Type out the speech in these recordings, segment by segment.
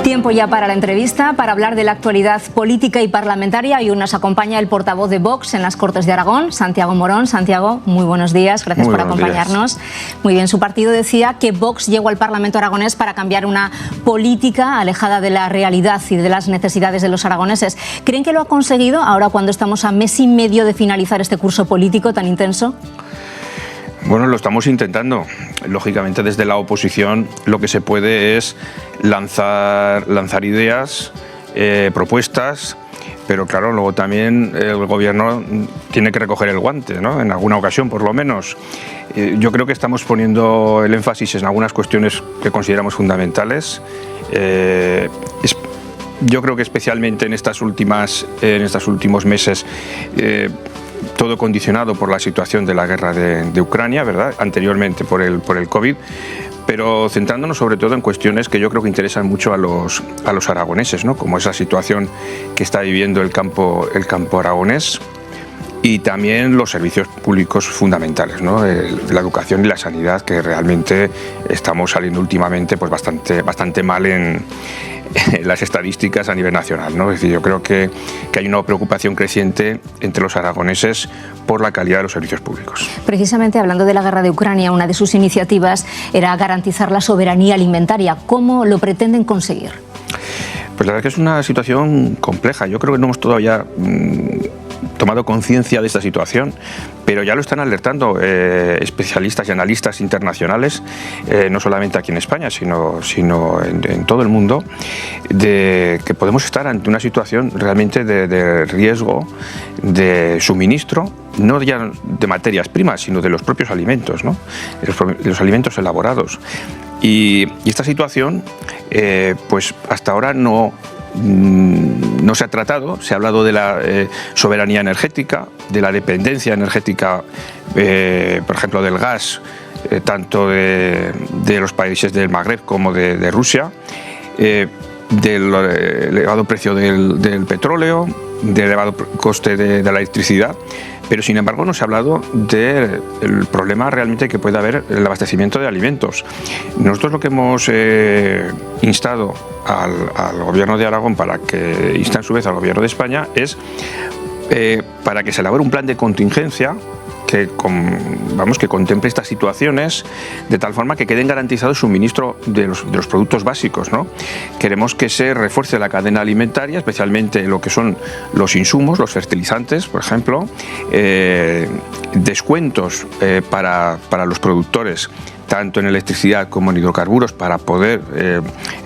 Tiempo ya para la entrevista, para hablar de la actualidad política y parlamentaria. Y hoy nos acompaña el portavoz de Vox en las Cortes de Aragón, Santiago Morón. Santiago, muy buenos días, gracias por acompañarnos. Muy bien, su partido decía que Vox llegó al Parlamento aragonés para cambiar una política alejada de la realidad y de las necesidades de los aragoneses. ¿Creen que lo ha conseguido ahora cuando estamos a mes y medio de finalizar este curso político tan intenso? Bueno, lo estamos intentando. Lógicamente, desde la oposición lo que se puede es lanzar ideas, propuestas, pero claro, luego también el gobierno tiene que recoger el guante, ¿no? En alguna ocasión, por lo menos. Yo creo que estamos poniendo el énfasis en algunas cuestiones que consideramos fundamentales. Yo creo que especialmente en estos últimos meses, todo condicionado por la situación de la guerra de Ucrania, ¿verdad? Anteriormente por el COVID, pero centrándonos sobre todo en cuestiones que yo creo que interesan mucho a los aragoneses, ¿no? Como esa situación que está viviendo el campo aragonés y también los servicios públicos fundamentales, ¿no? La educación y la sanidad, que realmente estamos saliendo últimamente pues bastante mal en las estadísticas a nivel nacional, ¿no? Es decir, yo creo que hay una preocupación creciente entre los aragoneses por la calidad de los servicios públicos. Precisamente hablando de la guerra de Ucrania, una de sus iniciativas era garantizar la soberanía alimentaria. ¿Cómo lo pretenden conseguir? Pues la verdad que es una situación compleja. Yo creo que no hemos todavía tomado conciencia de esta situación, pero ya lo están alertando especialistas y analistas internacionales, no solamente aquí en España, sino en todo el mundo, de que podemos estar ante una situación realmente de riesgo de suministro, no ya de materias primas, sino de los propios alimentos, ¿no? Los alimentos elaborados. Y esta situación, pues hasta ahora no se ha tratado. Se ha hablado de la soberanía energética, de la dependencia energética, por ejemplo, del gas, tanto de los países del Magreb como de Rusia, del elevado precio del petróleo, del elevado coste de la electricidad. Pero sin embargo no se ha hablado del problema realmente que puede haber el abastecimiento de alimentos. Nosotros lo que hemos instado al gobierno de Aragón para que inste a su vez al gobierno de España es para que se elabore un plan de contingencia que contemple estas situaciones de tal forma que queden garantizados el suministro de los productos básicos, ¿no? Queremos que se refuerce la cadena alimentaria, especialmente lo que son los insumos, los fertilizantes, por ejemplo, descuentos para los productores, tanto en electricidad como en hidrocarburos, para poder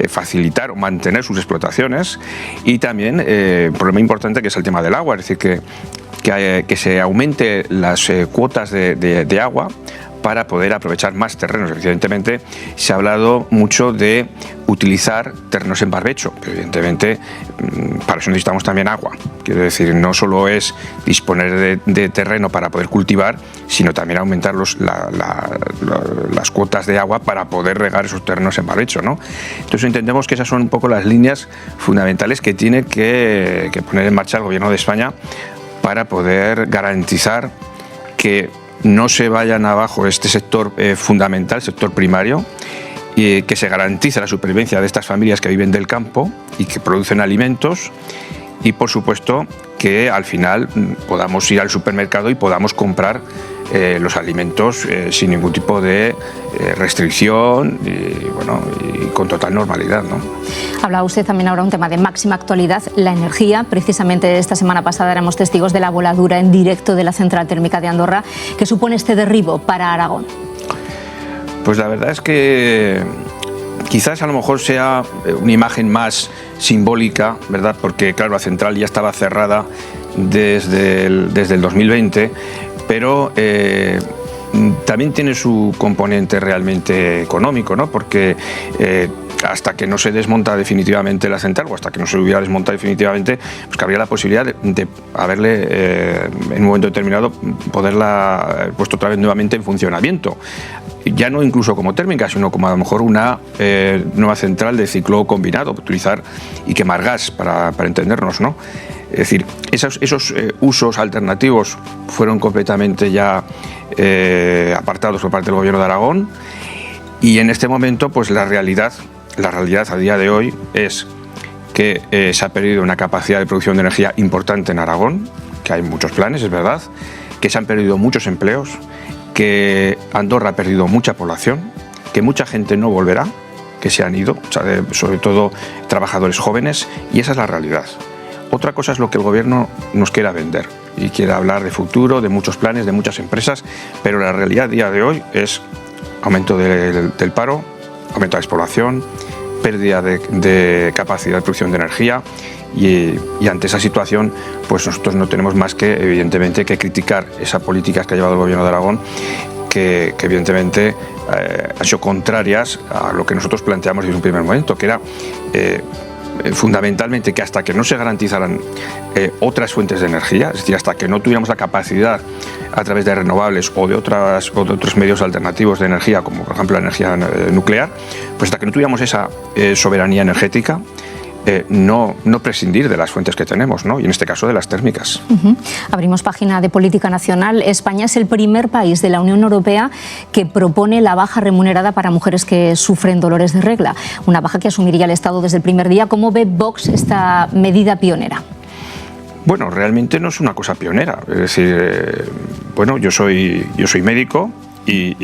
facilitar o mantener sus explotaciones, y también un problema importante que es el tema del agua, es decir, que se aumente las cuotas de agua para poder aprovechar más terrenos. Evidentemente se ha hablado mucho de utilizar terrenos en barbecho, pero evidentemente para eso necesitamos también agua. Quiero decir, no solo es disponer de terreno para poder cultivar, sino también aumentar las cuotas de agua para poder regar esos terrenos en barbecho, ¿no? Entonces entendemos que esas son un poco las líneas fundamentales que tiene que poner en marcha el Gobierno de España para poder garantizar que no se vayan abajo este sector fundamental, sector primario, y que se garantice la supervivencia de estas familias que viven del campo y que producen alimentos, y por supuesto que al final podamos ir al supermercado y podamos comprar los alimentos sin ningún tipo de restricción y con total normalidad, ¿no? Hablaba usted también ahora un tema de máxima actualidad, la energía. Precisamente esta semana pasada éramos testigos de la voladura en directo de la central térmica de Andorra. ¿Qué supone este derribo para Aragón? Pues la verdad es que quizás a lo mejor sea una imagen más simbólica, ¿verdad? Porque claro, la central ya estaba cerrada desde el 2020, pero también tiene su componente realmente económico, ¿no? Porque hasta que no se desmonta definitivamente la central, o hasta que no se hubiera desmontado definitivamente, pues cabría la posibilidad de haberle en un momento determinado poderla puesto otra vez nuevamente en funcionamiento. Ya no incluso como térmica, sino como a lo mejor una nueva central de ciclo combinado, utilizar y quemar gas, para entendernos, ¿no? Es decir, esos usos alternativos fueron completamente ya apartados por parte del Gobierno de Aragón, y en este momento pues la realidad a día de hoy es que se ha perdido una capacidad de producción de energía importante en Aragón, que hay muchos planes, es verdad, que se han perdido muchos empleos, que Andorra ha perdido mucha población, que mucha gente no volverá, que se han ido, sobre todo trabajadores jóvenes, y esa es la realidad. Otra cosa es lo que el Gobierno nos quiera vender y quiera hablar de futuro, de muchos planes, de muchas empresas, pero la realidad a día de hoy es aumento del paro, aumento de la despoblación, pérdida de capacidad de producción de energía, y ante esa situación pues nosotros no tenemos más que, evidentemente, que criticar esas políticas que ha llevado el Gobierno de Aragón, que evidentemente han sido contrarias a lo que nosotros planteamos desde un primer momento, que era fundamentalmente que hasta que no se garantizaran otras fuentes de energía, es decir, hasta que no tuviéramos la capacidad a través de renovables o de otros medios alternativos de energía, como por ejemplo la energía nuclear, pues hasta que no tuviéramos esa soberanía energética, no prescindir de las fuentes que tenemos, ¿no? Y en este caso de las térmicas. Abrimos página de política nacional. España es el primer país de la Unión Europea que propone la baja remunerada para mujeres que sufren dolores de regla, una baja que asumiría el Estado desde el primer día. ¿Cómo ve Vox esta medida pionera? Bueno, realmente no es una cosa pionera. Es decir, bueno, yo soy médico y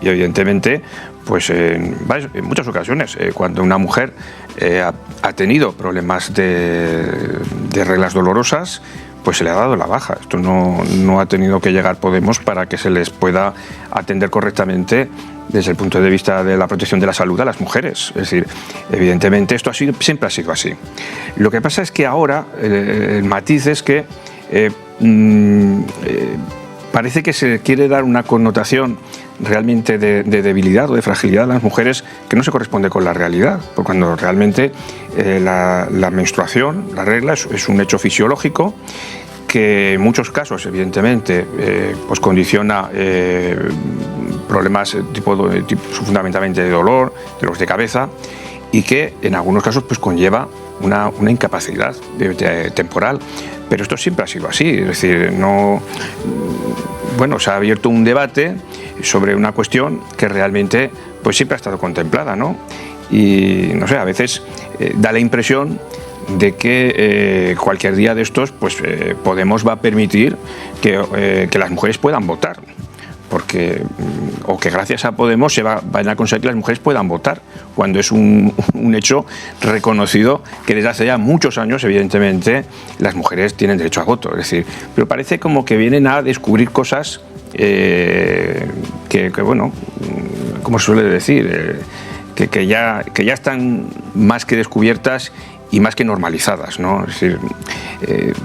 evidentemente, pues en muchas ocasiones, cuando una mujer ha tenido problemas de reglas dolorosas, pues se le ha dado la baja. Esto no ha tenido que llegar Podemos para que se les pueda atender correctamente desde el punto de vista de la protección de la salud a las mujeres. Es decir, evidentemente esto siempre ha sido así. Lo que pasa es que ahora el matiz es que parece que se quiere dar una connotación realmente de debilidad o de fragilidad a las mujeres que no se corresponde con la realidad, porque cuando realmente la menstruación, la regla, es un hecho fisiológico que en muchos casos, evidentemente, pues condiciona problemas fundamentalmente de dolor, de los de cabeza, y que en algunos casos pues conlleva una incapacidad temporal. Pero esto siempre ha sido así, es decir, se ha abierto un debate sobre una cuestión que realmente pues siempre ha estado contemplada, ¿no? Y no sé, a veces da la impresión de que cualquier día de estos pues Podemos va a permitir que las mujeres puedan votar, o que gracias a Podemos van a conseguir que las mujeres puedan votar, cuando es un hecho reconocido que desde hace ya muchos años, evidentemente, las mujeres tienen derecho a voto. Es decir, pero parece como que vienen a descubrir cosas que bueno, como se suele decir, que ya están más que descubiertas y más que normalizadas, ¿no? Es decir,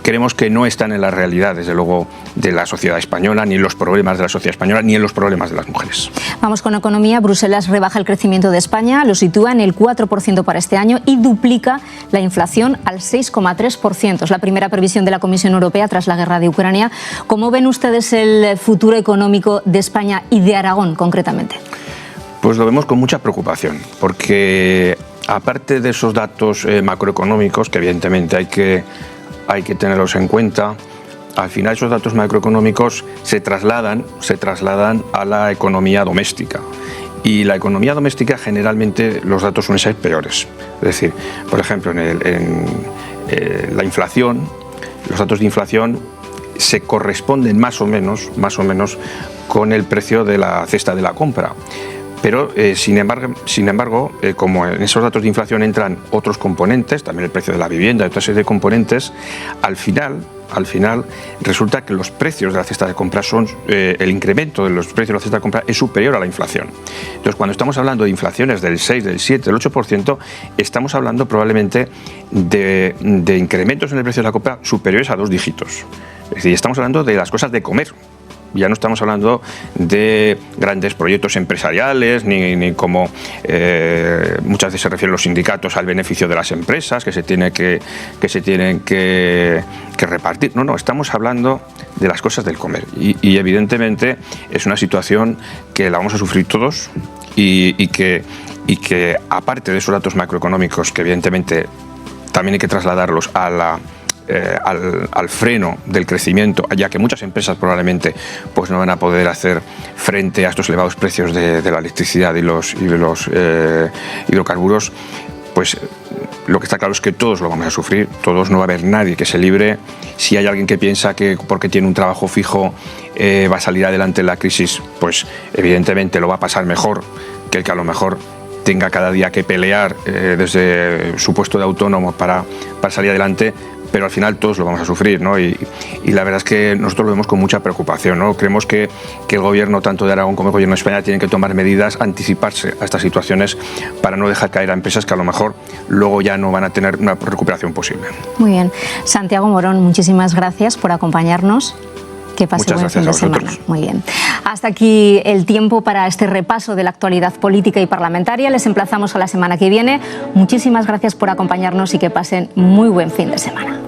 creemos que no están en la realidad, desde luego, de la sociedad española, ni en los problemas de la sociedad española, ni en los problemas de las mujeres. Vamos con economía. Bruselas rebaja el crecimiento de España, lo sitúa en el 4% para este año y duplica la inflación al 6,3%. Es la primera previsión de la Comisión Europea tras la guerra de Ucrania. ¿Cómo ven ustedes el futuro económico de España y de Aragón, concretamente? Pues lo vemos con mucha preocupación, porque aparte de esos datos macroeconómicos, que evidentemente hay que tenerlos en cuenta, al final esos datos macroeconómicos se trasladan a la economía doméstica. Y la economía doméstica, generalmente los datos suelen ser peores. Es decir, por ejemplo, en la inflación, los datos de inflación se corresponden más o menos con el precio de la cesta de la compra. Pero, sin embargo, como en esos datos de inflación entran otros componentes, también el precio de la vivienda y otra serie de componentes, al final resulta que los precios de la cesta de compra el incremento de los precios de la cesta de compra es superior a la inflación. Entonces, cuando estamos hablando de inflaciones del 6, del 7, del 8%, estamos hablando probablemente de incrementos en el precio de la compra superiores a 2 dígitos. Es decir, estamos hablando de las cosas de comer. Ya no estamos hablando de grandes proyectos empresariales, ni como muchas veces se refieren los sindicatos al beneficio de las empresas que se tienen que repartir. No, estamos hablando de las cosas del comer. Y evidentemente es una situación que la vamos a sufrir todos y que aparte de esos datos macroeconómicos, que evidentemente también hay que trasladarlos a al freno del crecimiento, ya que muchas empresas probablemente pues no van a poder hacer frente a estos elevados precios de la electricidad y los hidrocarburos, pues lo que está claro es que todos lo vamos a sufrir, todos, no va a haber nadie que se libre. Si hay alguien que piensa que porque tiene un trabajo fijo va a salir adelante en la crisis, pues evidentemente lo va a pasar mejor que el que a lo mejor tenga cada día que pelear desde su puesto de autónomo para salir adelante, pero al final todos lo vamos a sufrir, ¿no? Y la verdad es que nosotros lo vemos con mucha preocupación, ¿no? Creemos que el gobierno, tanto de Aragón como el gobierno de España, tienen que tomar medidas, anticiparse a estas situaciones para no dejar caer a empresas que a lo mejor luego ya no van a tener una recuperación posible. Muy bien. Santiago Morón, muchísimas gracias por acompañarnos. Que pase buen fin de semana. Muy bien. Hasta aquí el tiempo para este repaso de la actualidad política y parlamentaria. Les emplazamos a la semana que viene. Muchísimas gracias por acompañarnos y que pasen muy buen fin de semana.